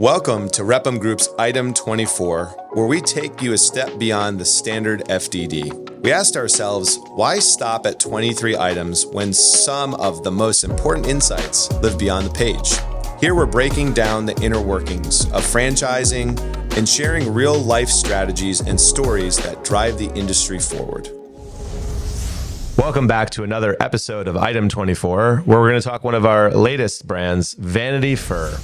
Welcome to Repum Group's Item 24, where we take you a step beyond the standard FDD. We asked ourselves, why stop at 23 items when some of the most important insights live beyond the page? Here we're breaking down the inner workings of franchising and sharing real-life strategies and stories that drive the industry forward. Welcome back to another episode of Item 24, where we're going to talk one of our latest brands, Vanity Fur.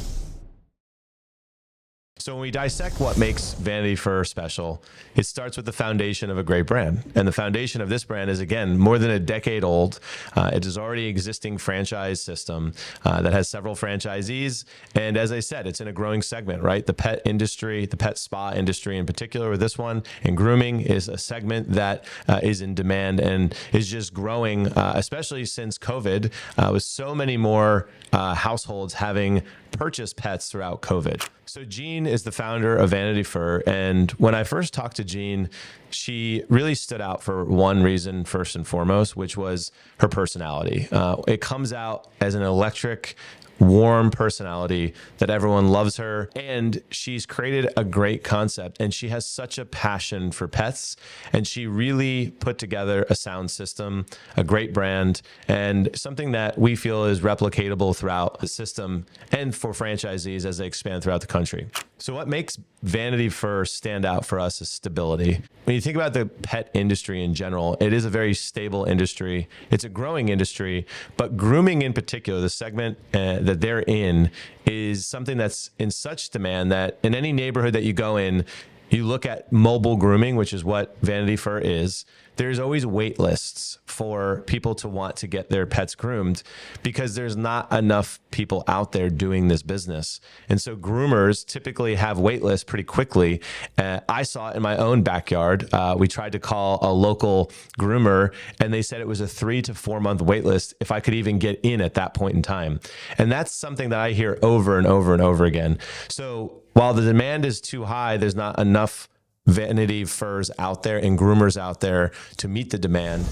So when we dissect what makes Vanity Fur special, it starts with the foundation of a great brand. And the foundation of this brand is, again, more than a decade old. It is already existing franchise system that has several franchisees. And as I said, it's in a growing segment, right? The pet industry, the pet spa industry in particular with this one, and grooming is a segment that is in demand and is just growing, especially since COVID, with so many more households having purchased pets throughout COVID. So Jean is the founder of Vanity Fur. And when I first talked to Jean, she really stood out for one reason, first and foremost, which was her personality. It comes out as an electric, warm personality that everyone loves her, and she's created a great concept, and she has such a passion for pets, and she really put together a sound system, a great brand, and something that we feel is replicatable throughout the system and for franchisees as they expand throughout the country. So what makes Vanity Fur stand out for us is stability. When you think about the pet industry in general, it is a very stable industry. It's a growing industry, but grooming in particular, the segment that they're in, is something that's in such demand that in any neighborhood that you go in, you look at mobile grooming, which is what Vanity Fur is, there's always wait lists for people to want to get their pets groomed because there's not enough people out there doing this business. And so groomers typically have wait lists pretty quickly. I saw it in my own backyard. We tried to call a local groomer and they said it was a 3 to 4 month wait list if I could even get in at that point in time. And that's something that I hear over and over and over again. So while the demand is too high, there's not enough Vanity Furs out there and groomers out there to meet the demand.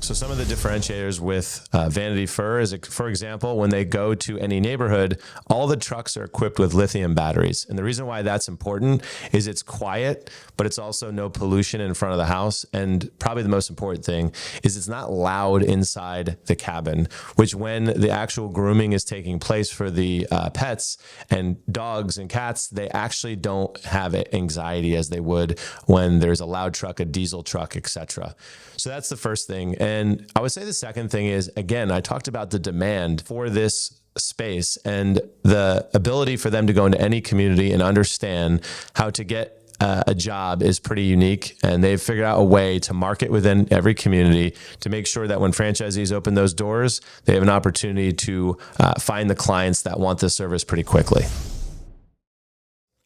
So some of the differentiators with Vanity Fur is, for example, when they go to any neighborhood, all the trucks are equipped with lithium batteries. And the reason why that's important is it's quiet, but it's also no pollution in front of the house. And probably the most important thing is it's not loud inside the cabin, which when the actual grooming is taking place for the pets and dogs and cats, they actually don't have anxiety as they would when there's a loud truck, a diesel truck, etc. So that's the first thing. And I would say the second thing is, again, I talked about the demand for this space and the ability for them to go into any community and understand how to get a job is pretty unique. And they've figured out a way to market within every community to make sure that when franchisees open those doors, they have an opportunity to find the clients that want this service pretty quickly.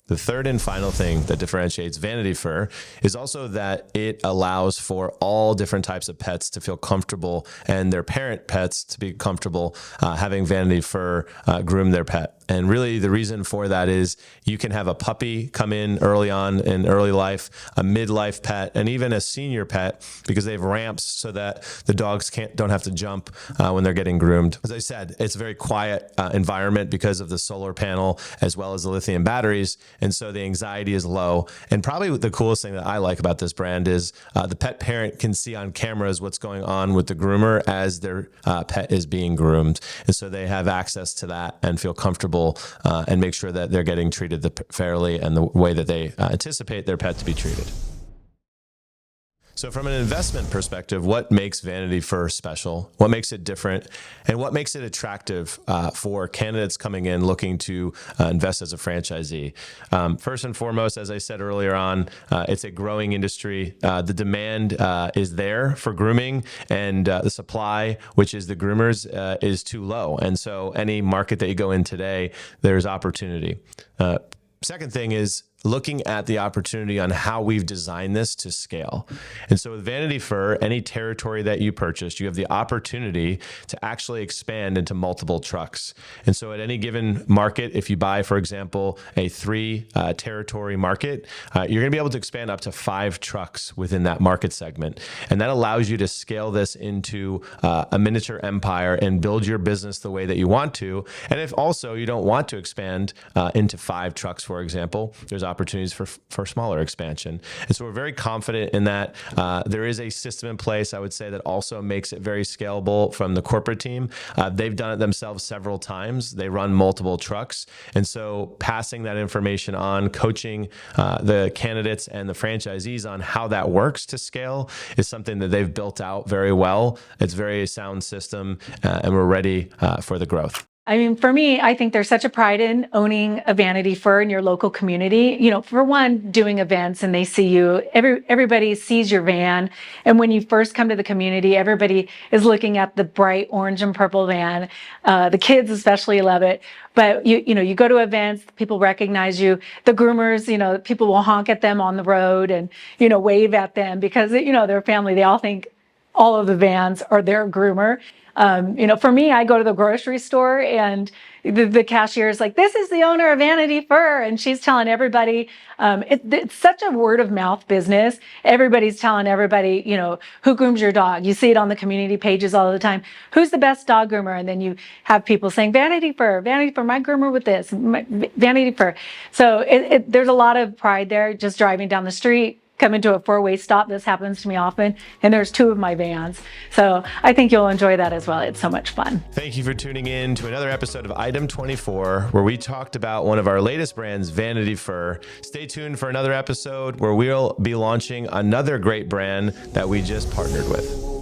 The third and final thing that differentiates Vanity Fur is also that it allows for all different types of pets to feel comfortable and their parent pets to be comfortable having Vanity Fur groom their pet. And really the reason for that is you can have a puppy come in early on in early life, a midlife pet, and even a senior pet because they have ramps so that the dogs don't have to jump when they're getting groomed. As I said, it's a very quiet environment because of the solar panel as well as the lithium batteries. And so the anxiety is low. And probably the coolest thing that I like about this brand is the pet parent can see on cameras what's going on with the groomer as their pet is being groomed. And so they have access to that and feel comfortable and make sure that they're getting treated fairly and the way that they anticipate their pet to be treated. So from an investment perspective, what makes Vanity Fur special? What makes it different? And what makes it attractive for candidates coming in looking to invest as a franchisee? First and foremost, as I said earlier on, it's a growing industry. The demand is there for grooming, and the supply, which is the groomers, is too low. And so any market that you go in today, there's opportunity. Second thing is looking at the opportunity on how we've designed this to scale. And so with Vanity Fur, any territory that you purchase, you have the opportunity to actually expand into multiple trucks. And so at any given market, if you buy, for example, a 3 territory market, you're going to be able to expand up to 5 trucks within that market segment. And that allows you to scale this into a miniature empire and build your business the way that you want to. And if also you don't want to expand into 5 trucks, for example, there's opportunities for smaller expansion. And so we're very confident in that. There is a system in place, I would say, that also makes it very scalable from the corporate team. They've done it themselves several times. They run multiple trucks. And so passing that information on, coaching the candidates and the franchisees on how that works to scale is something that they've built out very well. It's a very sound system, and we're ready for the growth. I mean, for me, I think there's such a pride in owning a Vanity Fur in your local community. You know, for one, doing events and they see you, everybody sees your van. And when you first come to the community, everybody is looking at the bright orange and purple van. The kids especially love it. But you go to events, people recognize you. The groomers, people will honk at them on the road and, wave at them because, they're family. They all think all of the vans are their groomer. For me, I go to the grocery store and the cashier is like, "This is the owner of Vanity Fur." And she's telling everybody, it's such a word of mouth business. Everybody's telling everybody, who grooms your dog. You see it on the community pages all the time. Who's the best dog groomer? And then you have people saying, Vanity Fur, my groomer with this, Vanity Fur. So there's a lot of pride there just driving down the street. Come into a 4-way stop. This happens to me often. And there's 2 of my vans. So I think you'll enjoy that as well. It's so much fun. Thank you for tuning in to another episode of Item 24, where we talked about one of our latest brands, Vanity Fur. Stay tuned for another episode where we'll be launching another great brand that we just partnered with.